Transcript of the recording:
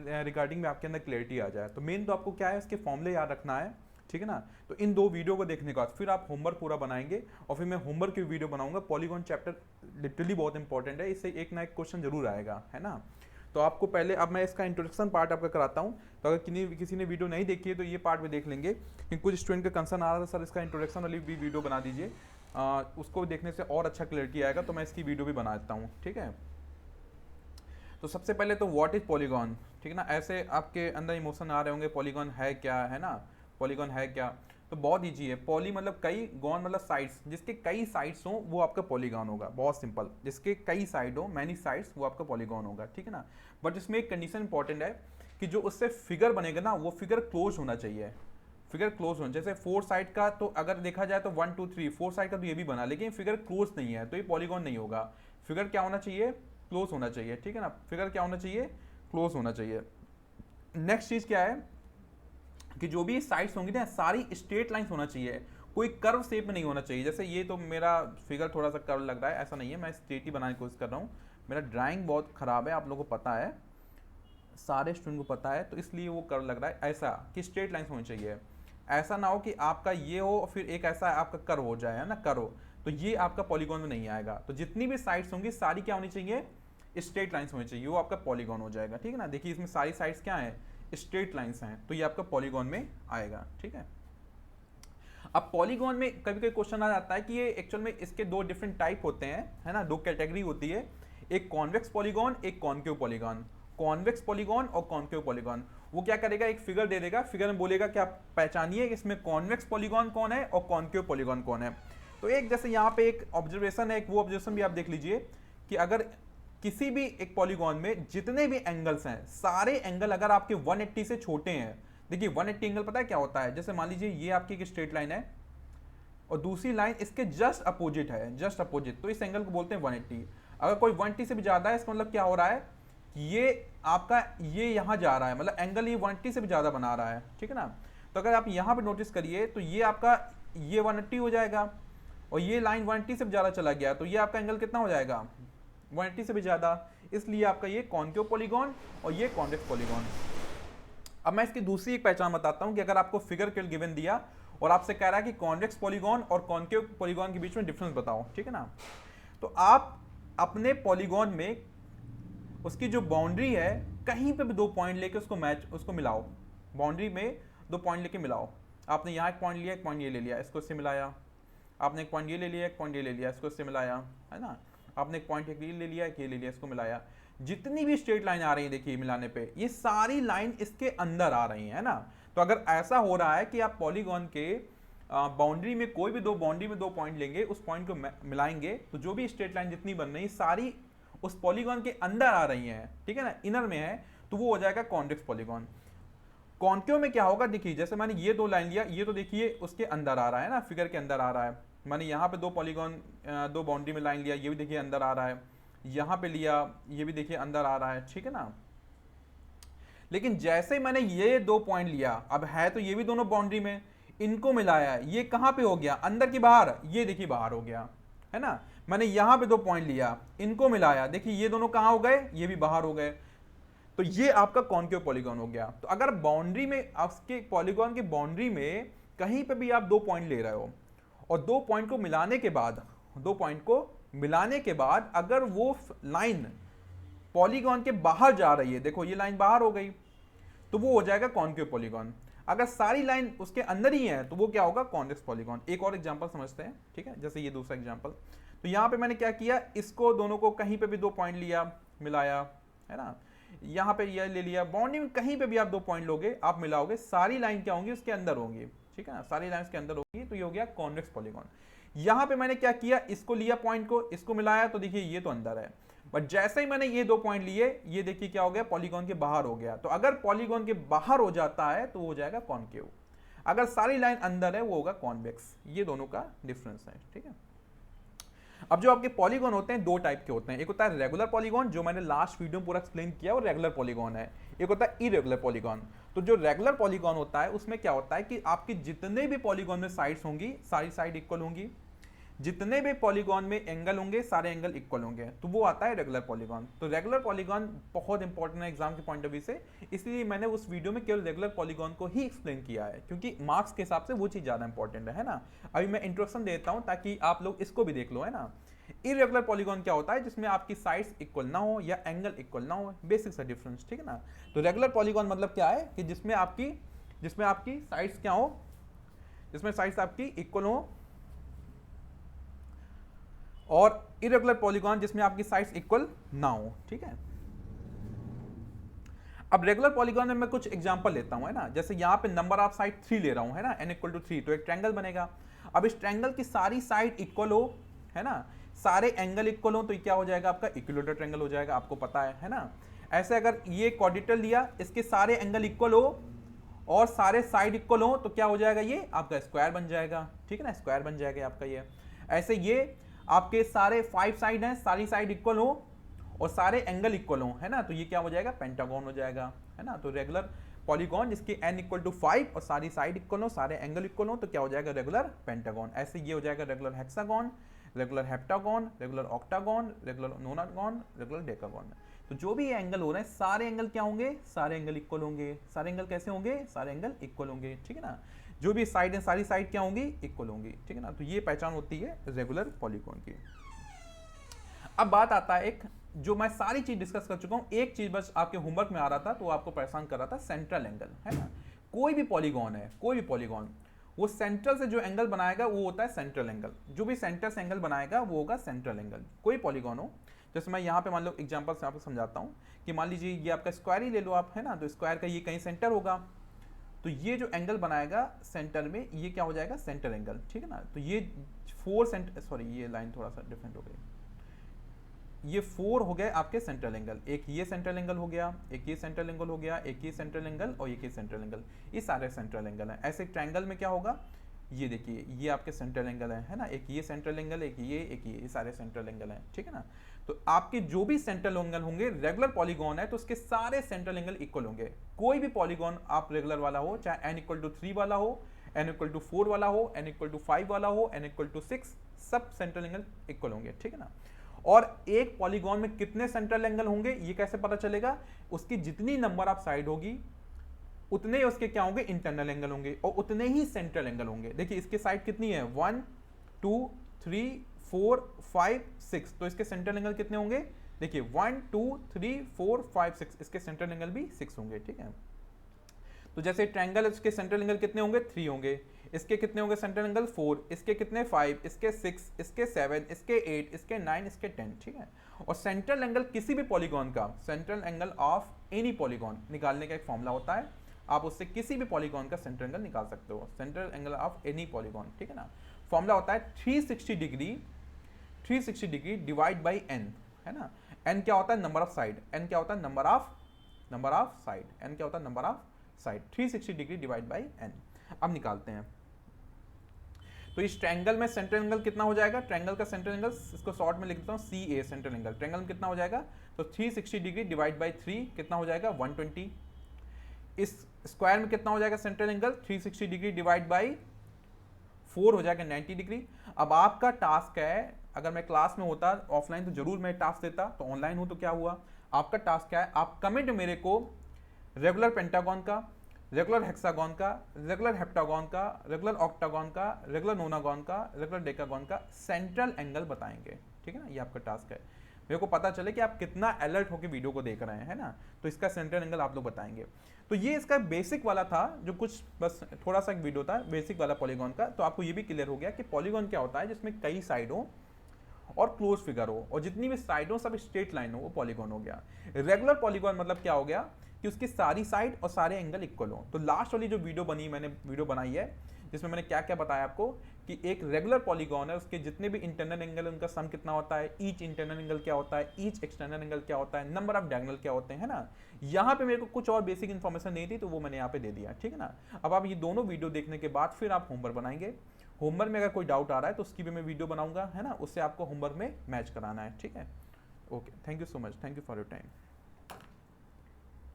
Regarding में आपके अंदर क्लैरिटी आ जाए। तो मेन तो आपको क्या है, इसके फॉर्मूले याद रखना है, ठीक है ना। तो इन 2 वीडियो को देखने के बाद फिर आप होमवर्क पूरा बनाएंगे, और फिर मैं होमवर्क की वीडियो बनाऊंगा। पॉलीगॉन चैप्टर लिटरली बहुत इंपॉर्टेंट है, इससे एक ना एक क्वेश्चन जरूर आएगा, है ना। तो आपको पहले, अब मैं इसका इंट्रोडक्शन पार्ट आपका कराता हूँ। तो अगर किसी ने वीडियो नहीं देखी है तो ये पार्ट में देख लेंगे, कि कुछ स्टूडेंट का कंसर्न आ रहा था सर इसका इंट्रोडक्शन वाली भी वीडियो बना दीजिए, उसको देखने से और अच्छा क्लैरिटी आएगा, तो मैं इसकी वीडियो भी बना देता हूँ, ठीक है। तो सबसे पहले तो व्हाट इज पॉलीगॉन, ठीक है ना। ऐसे आपके अंदर इमोशन आ रहे होंगे, पॉलीगॉन है क्या, है ना, पॉलीगॉन है क्या। तो बहुत ईजी है, पॉली मतलब कई, गॉन मतलब साइड्स, जिसके कई साइड्स हो वो आपका पॉलीगॉन होगा, बहुत सिंपल। जिसके कई साइड हो, मैनी साइड्स, वो आपका पॉलीगॉन होगा, ठीक है ना। बट इसमें एक कंडीशन इंपॉर्टेंट है कि जो उससे फिगर बनेगा ना, वो फिगर क्लोज होना चाहिए, फिगर क्लोज होना। जैसे 4 साइड का तो अगर देखा जाए तो 1 2 3 4 साइड का तो ये भी बना, लेकिन फिगर क्लोज नहीं है तो ये पॉलीगॉन नहीं होगा। फिगर क्या होना चाहिए, क्लोज होना चाहिए, ठीक है ना। फिगर क्या होना चाहिए, क्लोज होना चाहिए। नेक्स्ट चीज क्या है कि जो भी साइड्स होंगी ना, सारी स्ट्रेट लाइंस होना चाहिए, कोई कर्व शेप में नहीं होना चाहिए। जैसे ये तो मेरा फिगर थोड़ा सा कर्व लग रहा है, ऐसा नहीं है, मैं स्ट्रेट ही बनाने की कोशिश कर रहा हूँ। मेरा ड्राइंग बहुत खराब है, आप लोगों को पता है, सारे स्टूडेंट को पता है, तो इसलिए वो कर्व लग रहा है। ऐसा कि स्ट्रेट लाइंस होनी चाहिए, ऐसा ना हो कि आपका ये हो और फिर एक ऐसा आपका कर्व हो जाए, है ना, कर्व, तो ये आपका पॉलीगॉन में नहीं आएगा। तो जितनी भी साइड्स होंगी सारी क्या होनी चाहिए, स्ट्रेट लाइंस होनी चाहिए, वो आपका पॉलीगॉन हो जाएगा, ठीक है ना। देखिए इसमें सारी साइड्स क्या है, स्ट्रेट लाइंस हैं, तो ये आपका पॉलीगॉन में आएगा, ठीक है। अब पॉलीगॉन में कभी कभी क्वेश्चन आ जाता है कि ये एक्चुअल में इसके 2 डिफरेंट टाइप होते हैं, है ना, 2 कैटेगरी होती है, एक कॉन्वेक्स पॉलीगॉन, एक कॉन्केव पॉलीगॉन। कॉन्वेक्स पॉलीगॉन और कॉन्केव पॉलीगॉन, वो क्या करेगा, एक फिगर दे देगा, फिगर में बोलेगा कि आप पहचानिए इसमें कॉन्वेक्स पॉलीगॉन कौन है और कॉन्केव पॉलीगॉन कौन है। तो एक जैसे यहाँ पे एक ऑब्जर्वेशन है, एक वो ऑब्जर्वेशन भी आप देख लीजिए कि अगर किसी भी एक पॉलीगॉन में जितने भी एंगल्स हैं, सारे एंगल अगर आपके 180 से छोटे हैं, देखिए 180 एंगल पता है क्या होता है, जैसे मान लीजिए ये आपकी एक स्ट्रेट लाइन है और दूसरी लाइन इसके जस्ट अपोजिट है, जस्ट अपोजिट, तो इस एंगल को बोलते हैं 180। अगर कोई 180 से भी ज्यादा है, इसका मतलब क्या हो रहा है, ये आपका ये यहां जा रहा है, मतलब एंगल ये 180 से भी ज्यादा बना रहा है, ठीक है ना। तो अगर आप यहां पे नोटिस करिए तो ये आपका ये 180 हो जाएगा, और ये लाइन 180 से भी ज्यादा चला गया, तो ये आपका एंगल कितना हो जाएगा, 180 से भी ज्यादा। इसलिए आपका ये कॉन्केव पॉलीगॉन और ये कॉन्वेक्स पॉलीगॉन। अब मैं इसकी दूसरी एक पहचान बताता हूं कि अगर आपको फिगर के गिवन दिया और आपसे कह रहा है कि कॉन्वेक्स पॉलीगॉन और कॉन्केव पॉलीगॉन के बीच में डिफरेंस बताओ, ठीक है ना। तो आप अपने पॉलीगॉन में उसकी जो बाउंड्री है, कहीं पे भी 2 पॉइंट लेके उसको मिलाओ, बाउंड्री में 2 पॉइंट लेके मिलाओ। आपने यहाँ एक पॉइंट लिया, एक पॉइंट ये ले लिया, इसको इससे मिलाया, आपने एक पॉइंट ये ले लिया, एक पॉइंट ये ले लिया, इसको इससे मिलाया, है ना। आपने एक पॉइंट ये ले लिया, एक ये ले लिया, इसको मिलाया। जितनी भी स्ट्रेट लाइन आ रही है देखिए मिलाने पे, ये सारी लाइन इसके अंदर आ रही है ना। तो अगर ऐसा हो रहा है कि आप पॉलीगॉन के बाउंड्री में कोई भी 2 बाउंड्री में 2 पॉइंट लेंगे, उस पॉइंट को मिलाएंगे, तो जो भी स्ट्रेट लाइन जितनी बन रही सारी उस पॉलीगॉन के अंदर आ रही हैं, ठीक है ना, इनर में है, तो वो हो जाएगा कॉन्वेक्स पॉलीगॉन। कॉन्केव में क्या होगा, देखिए जैसे मैंने ये 2 लाइन लिया, ये तो देखिए उसके अंदर आ रहा है ना, फिगर के अंदर आ रहा है। मैंने यहाँ पे 2 पॉलीगॉन 2 बाउंड्री में लाइन लिया, ये भी देखिए अंदर आ रहा है, यहाँ पे लिया, ये भी देखिए अंदर आ रहा है, ठीक है ना। लेकिन जैसे ही मैंने ये 2 पॉइंट लिया, अब है तो ये भी दोनों बाउंड्री में, इनको मिलाया, ये कहां पे हो गया, अंदर की बाहर, ये देखिए बाहर हो गया, है ना। मैंने यहां पे 2 पॉइंट लिया, इनको मिलाया, देखिए ये दोनों कहां हो गए, ये भी बाहर हो गए, तो ये आपका कॉन्केव पॉलीगॉन हो गया। तो अगर बाउंड्री में, आपके पॉलीगॉन की बाउंड्री में कहीं पे भी आप 2 पॉइंट ले रहे हो और 2 पॉइंट को मिलाने के बाद, 2 पॉइंट को मिलाने के बाद अगर वो लाइन पॉलीगॉन के बाहर जा रही है, देखो ये लाइन बाहर हो गई, तो वो हो जाएगा कॉन्केव पॉलीगॉन। अगर सारी लाइन उसके अंदर ही है तो वो क्या होगा, कॉन्वेक्स पॉलीगॉन। एक और एग्जांपल समझते हैं, ठीक है, जैसे ये दूसरा एग्जांपल। तो यहाँ पे मैंने क्या किया, इसको दोनों को कहीं पे भी 2 पॉइंट लिया, मिलाया, है ना। यहाँ पे ये ले लिया, बाउंड्री में कहीं पे भी आप 2 पॉइंट लोगे, आप मिलाओगे, सारी लाइन क्या होंगी, उसके अंदर होंगी, ठीक है ना, सारी लाइन के अंदर होगी, तो ये हो गया कॉन्वेक्स पॉलीगॉन। यहाँ पे मैंने क्या किया, इसको लिया पॉइंट को, इसको मिलाया, तो देखिए ये तो अंदर है, बट जैसे ही मैंने ये 2 पॉइंट लिए, ये देखिए क्या हो गया, पॉलीगॉन के बाहर हो गया। तो अगर पॉलीगॉन के बाहर हो जाता है तो वो हो जाएगा कॉन्केव, अगर सारी लाइन अंदर है वो होगा कॉन्वेक्स। ये दोनों का डिफरेंस है, ठीक है। अब जो आपके पॉलीगॉन होते हैं 2 टाइप के होते हैं, एक होता है रेगुलर पॉलीगॉन, जो मैंने लास्ट वीडियो में पूरा एक्सप्लेन किया, वो रेगुलर पॉलीगॉन है। एक होता है इरेगुलर पॉलीगॉन। तो जो रेगुलर पॉलीगॉन होता है उसमें क्या होता है कि आपकी जितने भी पॉलीगॉन में साइड्स होंगी, सारी साइड इक्वल होंगी, जितने भी पॉलीगॉन में एंगल होंगे सारे एंगल इक्वल होंगे, तो वो आता है रेगुलर पॉलीगॉन। तो रेगुलर पॉलीगॉन बहुत इंपॉर्टेंट है एग्जाम के पॉइंट ऑफ व्यू से, इसलिए मैंने उस वीडियो में केवल रेगुलर पॉलीगॉन को ही एक्सप्लेन किया है, क्योंकि मार्क्स के हिसाब से वो चीज़ ज़्यादा इंपॉर्टेंट है ना। अभी मैं इंट्रोडक्शन देता हूँ ताकि आप लोग इसको भी देख लो, है ना। इरेगुलर पॉलीगॉन क्या होता है, जिसमें आपकी साइड्स इक्वल ना हो या एंगल इक्वल ना हो, बेसिक सा डिफरेंस, ठीक है ना। तो रेगुलर पॉलीगॉन मतलब क्या है कि जिसमें आपकी साइड्स क्या हो, जिसमें साइड्स आपकी इक्वल हो, और इरेगुलर पॉलीगॉन जिसमें आपकी साइड्स इक्वल ना हो, ठीक है। अब रेगुलर पॉलीगॉन में मैं कुछ एग्जांपल लेता हूं, है ना। जैसे यहां पे नंबर ऑफ साइड 3 ले रहा हूं, है ना, n इक्वल टू 3, तो एक ट्रायंगल बनेगा। अब इस ट्रायंगल की सारी साइड इक्वल हो, है ना, सारे एंगल इक्वल हो, तो ये क्या हो जाएगा आपका इक्विलेटरल ट्रायंगल हो जाएगा, आपको पता है ना। ऐसे अगर ये क्वाड्रिलेटरल लिया, इसके सारे एंगल इक्वल हो और सारे साइड इक्वल हो, तो क्या हो जाएगा, ये आपका स्क्वायर बन जाएगा, ठीक है ना, स्क्वायर बन जाएगा आपका ये। ऐसे ये आपके सारे 5 साइड हैं, सारी साइड इक्वल हो और सारे एंगल इक्वल हो, है ना, तो ये क्या हो जाएगा, पेंटागन हो जाएगा, है ना। तो रेगुलर पॉलीगॉन जिसकी n इक्वल टू 5 और सारी साइड इक्वल हो, सारे एंगल इक्वल हो, तो क्या हो जाएगा, रेगुलर पेंटागन। ऐसे ये हो जाएगा regular hexagon, regular heptagon, regular octagon, regular नोनागन, regular decagon. तो जो भी ये एंगल हो रहे हैं सारे एंगल क्या होंगे, सारे एंगल इक्वल होंगे। सारे एंगल कैसे होंगे, सारे एंगल इक्वल होंगे, ठीक है ना। जो भी साइड है सारी साइड क्या होंगी, इक्वल होंगी, ठीक है ना। तो ये पहचान होती है रेगुलर पॉलीगॉन की। अब बात आता है एक, जो मैं सारी चीज डिस्कस कर चुका हूं, एक चीज बस आपके होमवर्क में आ रहा था तो आपको परेशान कर रहा था, सेंट्रल एंगल, है ना। कोई भी पॉलीगॉन है, कोई भी पॉलीगॉन, वो सेंट्रल से जो एंगल बनाएगा वो होता है सेंट्रल एंगल। जो भी सेंटर से एंगल बनाएगा वो होगा सेंट्रल एंगल। कोई पॉलीगॉन हो, जैसे मैं यहाँ पे मान लो एग्जांपल से आपको समझाता हूँ कि मान लीजिए ये आपका स्क्वायर ही ले लो आप, है ना, तो स्क्वायर का ये कहीं सेंटर होगा, तो ये जो एंगल बनाएगा सेंटर में, ये क्या हो जाएगा, सेंटर एंगल, ठीक है ना। तो ये 4 सेंटर, सॉरी ये लाइन थोड़ा सा डिफरेंट हो गई, ये 4 हो गए आपके सेंट्रल एंगल। एक ये सेंट्रल एंगल हो गया, एक ये सेंट्रल एंगल हो गया, एक ये सेंट्रल एंगल और एक ये सेंट्रल एंगल, ये सारे सेंट्रल एंगल हैं। ऐसे ट्रायंगल में क्या होगा, ये देखिए ये आपके सेंट्रल एंगल है ना, एक ये सेंट्रल एंगल, एक ये सारे सेंट्रल एंगल हैं, ठीक है ना। तो आपके जो भी सेंट्रल एंगल होंगे, रेगुलर पॉलीगॉन है तो उसके सारे सेंट्रल एंगल इक्वल होंगे। कोई भी पॉलीगॉन आप रेगुलर वाला हो, चाहे n इक्वल टू 3 वाला हो, n इक्वल टू 4 वाला हो, n इक्वल टू 5 वाला हो, n इक्वल टू 6, सब सेंट्रल एंगल इक्वल होंगे, ठीक है ना। और एक पॉलीगॉन में कितने सेंट्रल एंगल होंगे ये कैसे पता चलेगा, उसकी जितनी नंबर ऑफ साइड होगी उतने उसके क्या होंगे, इंटरनल एंगल होंगे, और उतने ही सेंट्रल एंगल होंगे। देखिए इसके साइड कितनी है, 1 2 3 4 5 6, तो इसके सेंट्रल एंगल कितने होंगे, देखिए 1 2 3 4 5 6, इसके सेंट्रल एंगल भी 6 होंगे, ठीक है। तो जैसे ट्रायंगल है उसके सेंट्रल एंगल कितने होंगे, 3 होंगे, इसके कितने होंगे सेंट्रल एंगल 4, इसके कितने 5, इसके 6, इसके 7, इसके 8, इसके 9, इसके 10, ठीक है। और सेंट्रल एंगल किसी भी पॉलीगॉन का, central angle of any polygon निकालने का एक फॉर्मूला होता है, आप उससे किसी भी पॉलीगॉन का सेंट्रल एंगल निकाल सकते हो, central angle of any polygon, ठीक है ना। फॉर्मूला होता है 360 डिग्री डिवाइड बाई n, है ना। n क्या होता है, नंबर ऑफ साइड, n क्या होता है, नंबर ऑफ साइड, n क्या होता है, number of side, 360 degree divide by n। अब निकालते हैं, तो इस ट्रायंगल में सेंट्रल एंगल कितना हो जाएगा, ट्रायंगल का सेंट्रल एंगल, इसको शॉर्ट में लिख देता हूँ CA, सेंट्रल एंगल, ट्रायंगल में कितना हो जाएगा, तो 360 डिग्री डिवाइड बाई 3 कितना हो जाएगा, 120। इस स्क्वायर में कितना हो जाएगा central angle, 360 degree divide by 4 हो जाएगा 90 डिग्री। अब आपका टास्क है, अगर मैं क्लास में होता ऑफलाइन तो जरूर मैं टास्क देता, तो ऑनलाइन हो तो क्या हुआ, आपका टास्क क्या है, आप कमेंट मेरे को रेगुलर पेंटागन का, रेगुलर हेक्सागन का, रेगुलर हेप्टागन का, रेगुलर ऑक्टागन का, रेगुलर नोनागन का, रेगुलर डेकागन का सेंट्रल एंगल बताएंगे, ठीक है ना। ये आपका टास्क है, मेरे को पता चले कि आप कितना अलर्ट होकर वीडियो को देख रहे हैं, है ना। तो इसका सेंट्रल एंगल आप लोग बताएंगे। तो ये इसका बेसिक वाला था, जो कुछ बस थोड़ा सा एक वीडियो था बेसिक वाला पॉलीगॉन का। तो आपको ये भी क्लियर हो गया कि पॉलीगॉन क्या होता है, जिसमें कई साइड हो और क्लोज फिगर हो, और जितनी भी साइड हो सब स्ट्रेट लाइन हो, वो पॉलीगॉन हो गया। रेगुलर पॉलीगॉन मतलब क्या हो गया कि उसकी सारी साइड और सारे एंगल इक्वल हो। तो लास्ट वाली जो वीडियो बनी, मैंने वीडियो बनाई है जिसमें मैंने क्या क्या बताया आपको कि एक रेगुलर पॉलीगॉन है, उसके जितने भी इंटरनल एंगल उनका सम कितना होता है, ईच इंटरनल एंगल क्या होता है, ईच एक्सटर्नल एंगल क्या होता है, नंबर ऑफ डायगोनल क्या होते हैं ना। यहाँ पे मेरे को कुछ और बेसिक इन्फॉर्मेशन नहीं थी तो वो मैंने यहाँ पे दे दिया, ठीक है ना। अब आप ये दोनों वीडियो देखने के बाद फिर आप होमवर्क बनाएंगे। होमवर्क में अगर कोई डाउट आ रहा है तो उसकी भी मैं वीडियो बनाऊंगा, है ना, उससे आपको होमवर्क में मैच कराना है, ठीक है। Okay, thank you so much, thank you for your time.